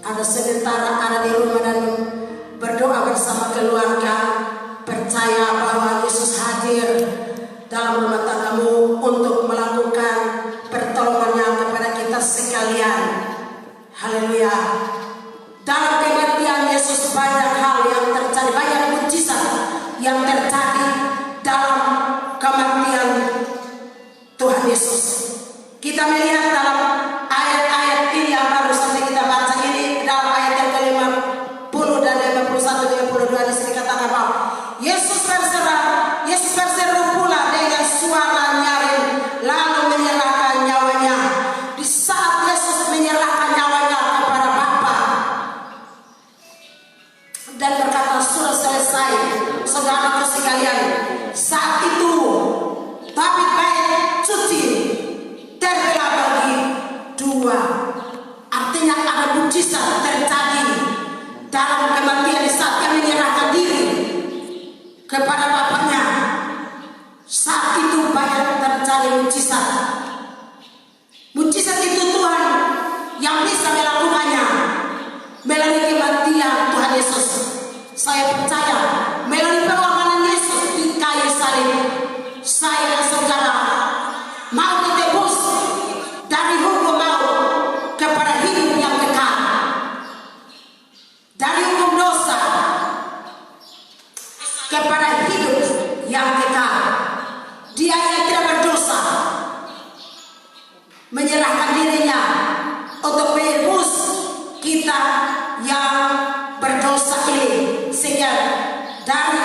ada sementara ada di rumah dan berdoa bersama keluarga, percaya bahwa Yesus hadir dalam rumah tanggamu untuk melakukan pertolongannya kepada kita sekalian. Haleluya. Dalam kematian Yesus banyak hal yang terjadi, banyak mujizat yang terjadi dalam kematian Tuhan Yesus. Kita melihat dalam ayat-ayat ini yang baru saja kita baca ini, dalam ayat yang ke-50 dan 51 52 di sini katakan bahwa Yesus berseru pula dengan suara nyaring lalu menyerahkan nyawanya. Di saat Yesus menyerahkan nyawanya kepada Bapa dan berkata sudah selesai, saudara sekalian, saat itu David baik cuci terbelah bagi dua. Artinya ada mujizat terjadi dalam kematian di saat dia menyerahkan diri kepada Bapaknya. Saat itu banyak terjadi mujizat. Mujizat itu Tuhan yang bisa melakukannya melalui kematian Tuhan Yesus. Saya percaya melalui pengorbanan Yesus di kayu salib, saya dan saudara mau ditebus dari hukum maut kepada hidup yang kekal, dari hukum dosa kepada hidup yang kekal. Dia yang tidak berdosa menyerahkan dirinya untuk menebus kita yang berdosa ini, sehingga dari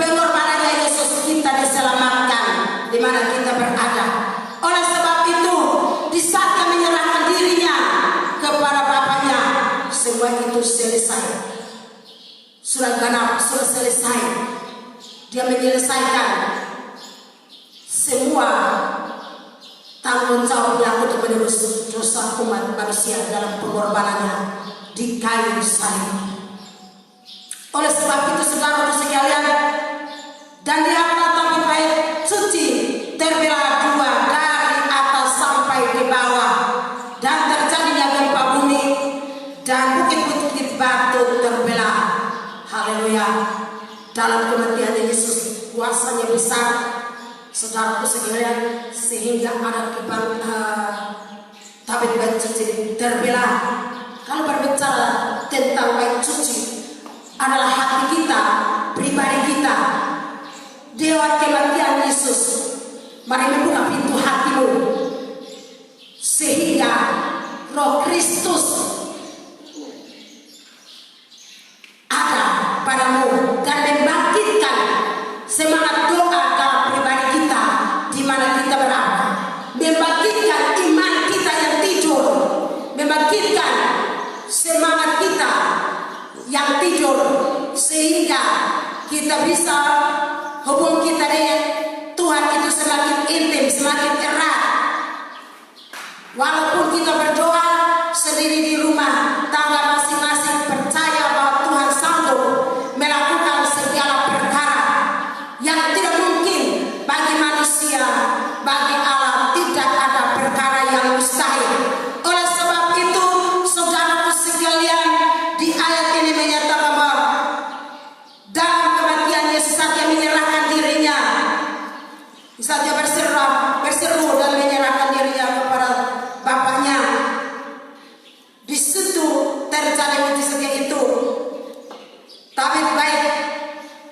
pengorbanannya Yesus kita diselamatkan di mana kita berada. Oleh sebab itu, di saat dia menyerahkan dirinya kepada Bapaknya, semua itu selesai. Sudah genap, sudah selesai. Dia menyelesaikan semua tanggung jawabnya untuk menebus dosa umat manusia dalam pengorbanannya di kayu salib. Oleh sebab itu saudara sekalian, dan dia David baik suci terbelah dua dari atas sampai ke bawah, dan terjadinya gempa bumi dan bukit-bukit batu terbelah. Haleluya. Dalam kematian Yesus kuasanya besar, saudaraku sekalian, sehingga ada David baik suci terbelah. Kalau berbicara tentang baik suci adalah hati kita, pribadi kita. Lewat kematian Yesus, mari membuka pintu hatimu sehingga Roh Kristus ada padamu dan membangkitkan semangat doa dalam pribadi kita di mana kita berada, membangkitkan iman kita yang tidur, membangkitkan semangat kita yang tidur, sehingga kita bisa hubungan kita dengan Tuhan itu semakin intim, semakin erat. Walaupun kita berdoa sendiri di rumah tangga masing-masing, percaya bahwa Tuhan sanggup melakukan segala perkara yang tidak mungkin bagi manusia, bagi Allah tidak ada perkara yang mustahil. Oleh sebab itu, saudaraku sekalian, di ayat ini menyatakan bahwa dalam kematian Yesus saat dia menyerahkan dirinya, saat dia berseru dan menyerahkan dirinya kepada Bapaknya, di situ terjadi mujizat itu. David baik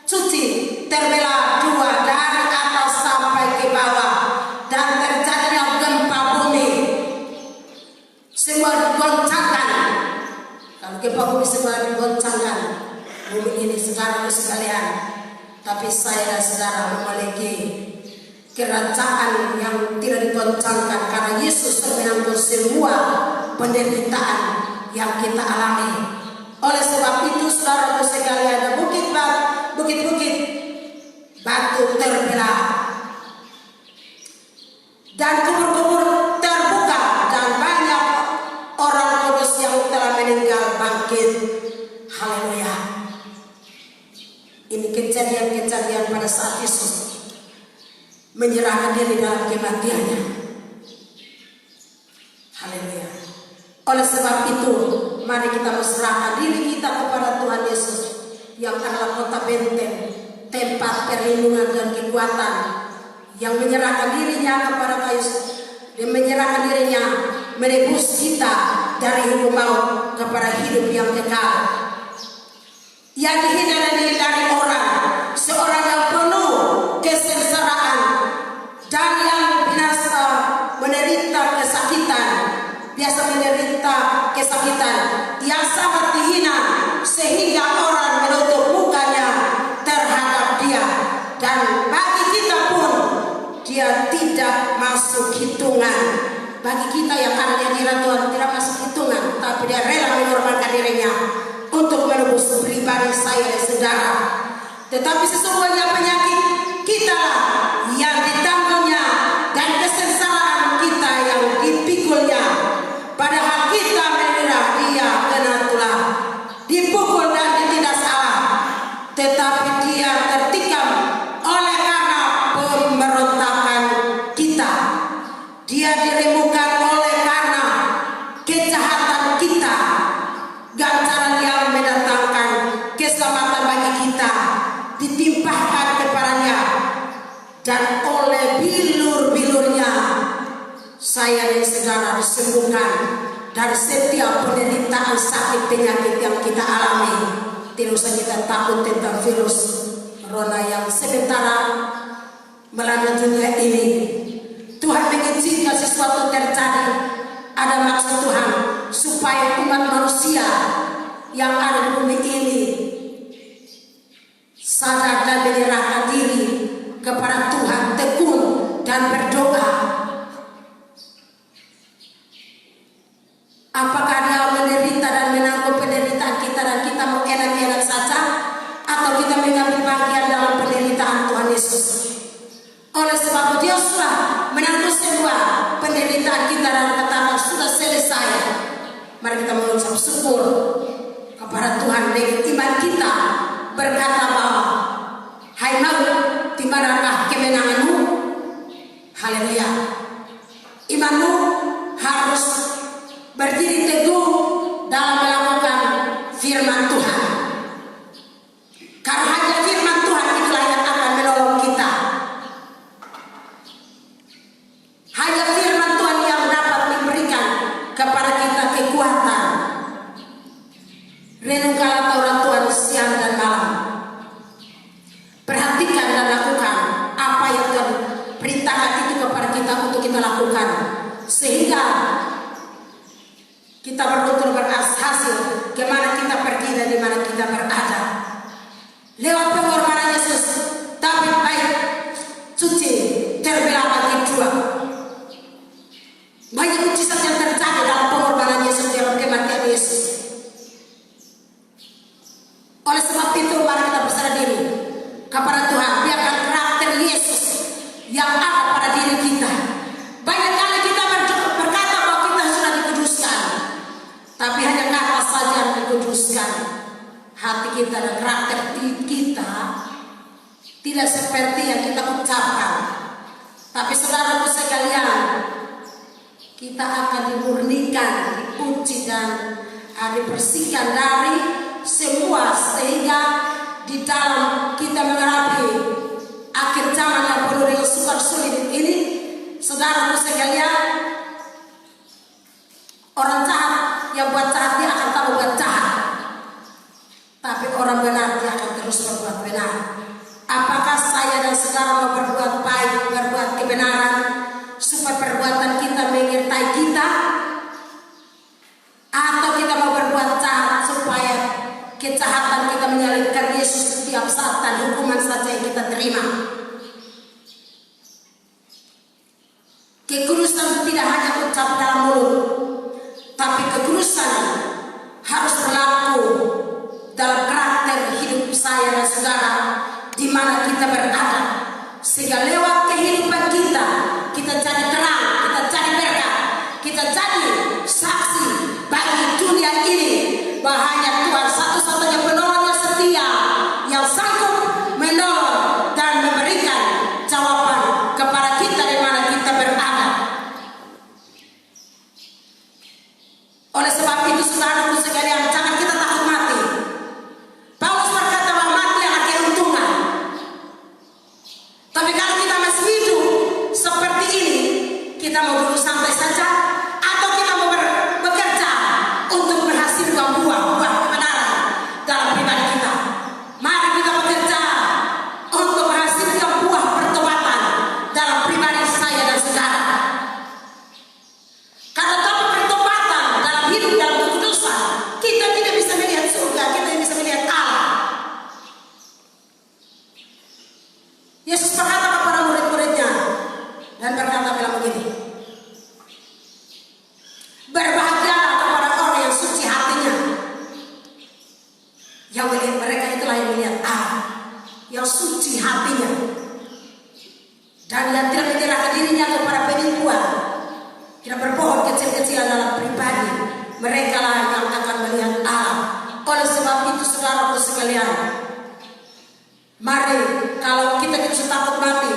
suci terbelah dua dari atas sampai ke bawah, dan terjadinya gempa bumi. Semua digoncangkan. Kalau gempa bumi semua digoncangkan bumi ini, saudara sekalian. Tapi saya dan saudara memiliki kerajaan yang tidak digoncangkan, karena Yesus menanggung semua penderitaan yang kita alami. Oleh sebab itu saudara sekalian, ada bukit-bukit batu terbelah dan kubur-kubur terbuka, dan banyak orang kudus yang telah meninggal bangkit. Haleluya. Ini kejadian-kejadian pada saat Yesus menyerahkan diri dalam kematiannya. Haleluya. Oleh sebab itu, mari kita serahkan diri kita kepada Tuhan Yesus yang adalah kota benteng, tempat perlindungan dan kekuatan, yang menyerahkan dirinya kepada kayu dan menyerahkan dirinya menebus kita dari hidup maut kepada hidup yang kekal. Yang dihindari dari orang, seorang yang penuh kesengsaraan dan yang binasa menderita kesakitan, biasa menderita kesakitan yang sangat dihina sehingga orang menutup mukanya terhadap dia, dan bagi kita pun dia tidak masuk hitungan. Bagi kita yang ada di hadirat Tuhan tidak masuk hitungan, tapi dia rela mengorbankan dirinya untuk menebus pribadi saya dan saudara. Tetapi sesungguhnya penyakit kita yang ditanggungnya dan kesengsaraan kita yang dipikulnya, padahal kita mengira dia kena tulah, dipukul dan ditindas Allah, tetapi dia tertikam oleh karena pemberontakan kita. Dia diremukkan oleh karena kejahatan kita. Ganjaran yang mendatangkan keselamatan bagi kita ditimpahkan kepadanya, dan oleh bilur-bilurnya saya dan saudara disembuhkan dari setiap penderitaan sakit penyakit yang kita alami. Tidak usah kita takut tentang virus corona yang sementara melanda dunia ini. Tuhan mengizinkan sesuatu terjadi, ada maksud Tuhan supaya umat manusia yang ada di bumi ini sadar dan menyerahkan diri kepada Tuhan, tekun dan berdoa. Apakah dia menderita dan menanggung penderitaan kita dan kita mau enak-enak saja, atau kita mengambil bagian dalam penderitaan Tuhan Yesus? Oleh sebab dia sudah menanggung semua penderitaan kita dan katakan sudah selesai. Mari kita mengucap syukur kepada Tuhan dengan iman kita, berkata bahwa hai maut, di manakah kemenanganmu? Haleluya. Imanmu harus berdiri teguh dalam melakukan firman Tuhan, karena hanya firman Tuhan itulah yang akan menolong kita. Hanya firman Tuhan yang dapat memberikan kepada kita kekuatan. Renungkanlah Taurat Tuhan siang dan malam. Perhatikan dan lakukan apa yang Tuhan perintahkan itu kepada kita untuk kita lakukan, sehingga kita betul-betul berhasil kemana kita pergi dan di mana kita berada. Lewat pengorbanan Yesus, tapi baik suci terbelah bagi dua. Banyak mujizat yang terjadi dalam pengorbanan Yesus, dalam kematian Yesus. Oleh sebab itu mari kita berserah diri kepada Tuhan, biarkan karakter Yesus yang ada pada diri kita. Banyak kali kita berkata bahwa kita sudah dikuduskan, tapi hanya kata saja yang dikuduskan. Hati kita dan karakter kita tidak seperti yang kita ucapkan. Tapi saudaraku sekalian, kita akan dimurnikan, diuji dan dibersihkan dari semua, sehingga di dalam kita menghadapi akhir zaman yang penuh dengan sukar sulit ini, saudaraku sekalian, orang jahat yang buat jahat dia akan tahu buat jahat, tapi orang benar dia akan terus berbuat benar. Apakah saya dan saudara mau berbuat baik, berbuat kebenaran, supaya perbuatan kita menyertai kita, atau kita mau berbuat jahat supaya kejahatan kita menyalibkan Yesus setiap saat dan hukuman saja yang kita terima? Kekudusan tidak hanya ucap dalam mulut, tapi kekudusan harus berlaku dalam karakter hidup saya dan saudara di mana kita berada, sehingga lewat kehidupan kita, kita jadi terang, kita jadi berkat, kita jadi saksi bagi dunia ini bahwa hanya Tuhan satu-satunya penolong yang setia, yang sanggup menolong dan memberikan jawaban kepada kita di mana kita berada. Oleh sekalian, mari kalau kita takut mati,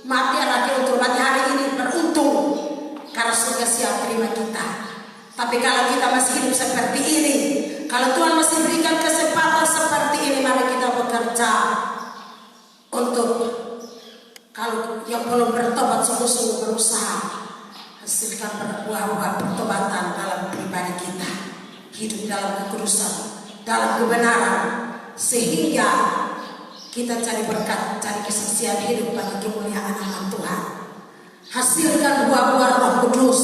mati adalah untuk mati hari ini beruntung karena surga siap terima kita. Tapi kalau kita masih hidup seperti ini, kalau Tuhan masih berikan kesempatan seperti ini, mari kita bekerja untuk, kalau yang belum bertobat sungguh-sungguh berusaha hasilkan buah-buah pertobatan dalam pribadi kita, hidup dalam kekudusan, dalam kebenaran, sehingga kita cari berkat, cari kesaksian hidup bagi kemuliaan nama Tuhan. Hasilkan buah-buah Roh Kudus,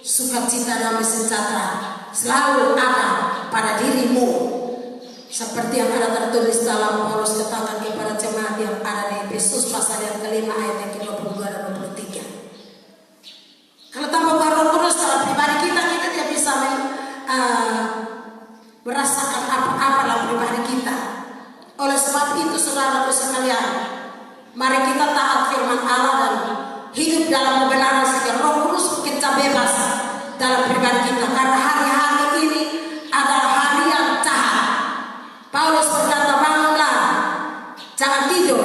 sukacita damai sejahtera selalu ada pada dirimu, seperti yang ada tertulis dalam Paulus katakan kepada jemaat yang ada di Efesus pasal yang kelima ayat yang ke-22 dan 23. Kalau tanpa buah Roh Kudus dalam pribadi kita tidak bisa merasakan apa-apa dalam pribadi kita. Oleh sebab itu saudaraku sekalian, mari kita taat firman Allah dan hidup dalam kebenaran sehingga Roh Kudus kita bebas dalam pribadi kita, karena hari-hari ini adalah hari yang jahat. Paulus berkata, bangunlah, jangan tidur,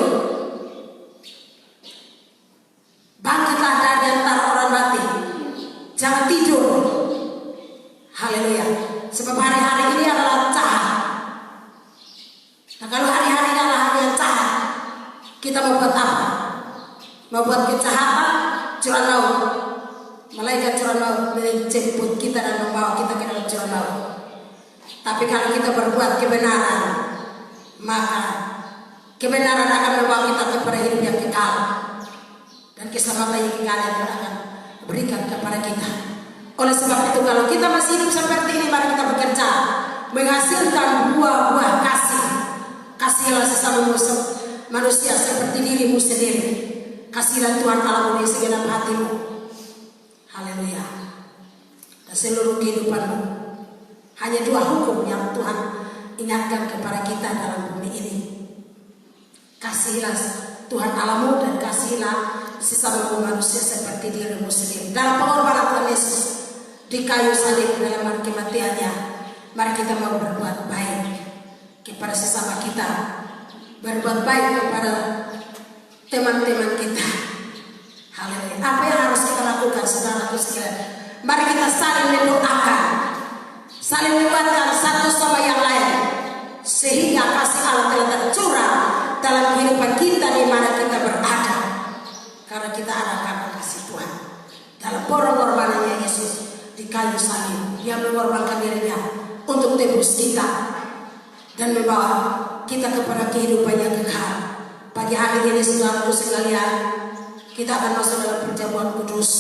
bangkitlah dari antara orang mati, jangan tidur. Haleluya. Sebab hari-hari ini adalah jahat. Nah, kalau hari-hari ini adalah hari yang jahat, kita mau buat apa? Mau buat kejahatan, curang laut. Malaikat curang laut menjemput kita dan membawa kita ke dalam curang laut. Tapi kalau kita berbuat kebenaran, maka kebenaran akan membawa kita kepada hidup yang kekal, dan keselamatan yang kekal yang akan berikan kepada kita. Oleh sebab itu, kalau kita masih hidup seperti ini, mari kita bekerja menghasilkan buah-buah kasih. Kasihilah sesama manusia seperti dirimu sendiri. Kasihilah Tuhan Allahmu di segenap hatimu. Haleluya. Dan seluruh kehidupanmu. Hanya dua hukum yang Tuhan ingatkan kepada kita dalam bumi ini. Kasihilah Tuhan Allahmu dan kasihilah sesama manusia seperti dirimu sendiri. Dalam pengorbanan Tuhan Yesus di kayu salib dalam kematiannya, mari kita mau berbuat baik kepada sesama kita, berbuat baik kepada teman-teman kita. Haleluya. Apa yang harus kita lakukan, saudaraku sekalian? Mari kita saling mendoakan, saling menguatkan satu sama yang lain, sehingga kasih Allah telah tercurah dalam kehidupan kita di mana kita berada, karena kita ada karena kasih Tuhan. Dalam pengorbanannya Yesus di kayu salib, yang mengorbankan dirinya untuk tebus kita dan membawa kita kepada kehidupan yang kekal. Pagi hari ini saudaraku sekalian, kita akan masuk dalam perjamuan kudus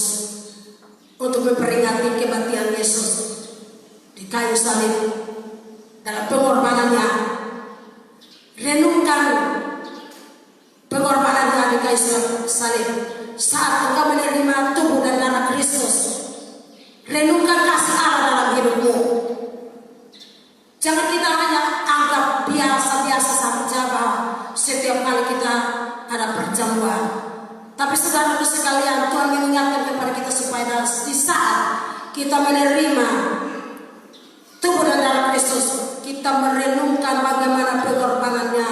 untuk memperingati kematian Yesus di kayu salib. Dalam pengorbanannya, renungkan pengorbanannya di kayu salib saat engkau menerima tubuh dan darah Kristus. Renungkan kasih Allah dalam hidupmu. Jangan kita hanya anggap biasa-biasa saja bahwa setiap kali kita ada perjamuan. Tapi saudaraku sekalian, Tuhan mengingatkan kepada kita supaya di saat kita menerima tubuh dan darah Kristus, kita merenungkan bagaimana pengorbanannya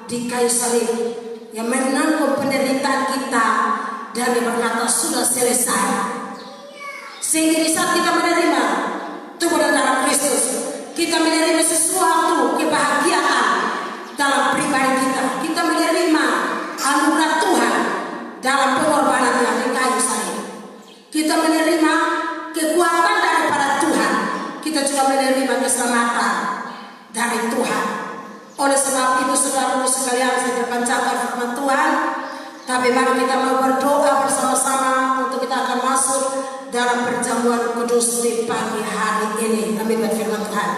di kayu salib yang menanggung penderitaan kita dan dia berkata sudah selesai. Sehingga di saat kita menerima tubuh dan darah Kristus, kita menerima sesuatu kebahagiaan dalam pribadi kita. Kita menerima anugerah Tuhan dalam pengorbanannya di kayu salib. Kita menerima kekuatan daripada Tuhan. Kita juga menerima keselamatan dari Tuhan. Oleh sebab itu saudara-saudara sekalian, saya terpanjangkan firman Tuhan. Tapi mari kita mau berdoa bersama-sama untuk kita akan masuk dalam perjamuan kudus di pagi hari ini. Amin. Firman Tuhan.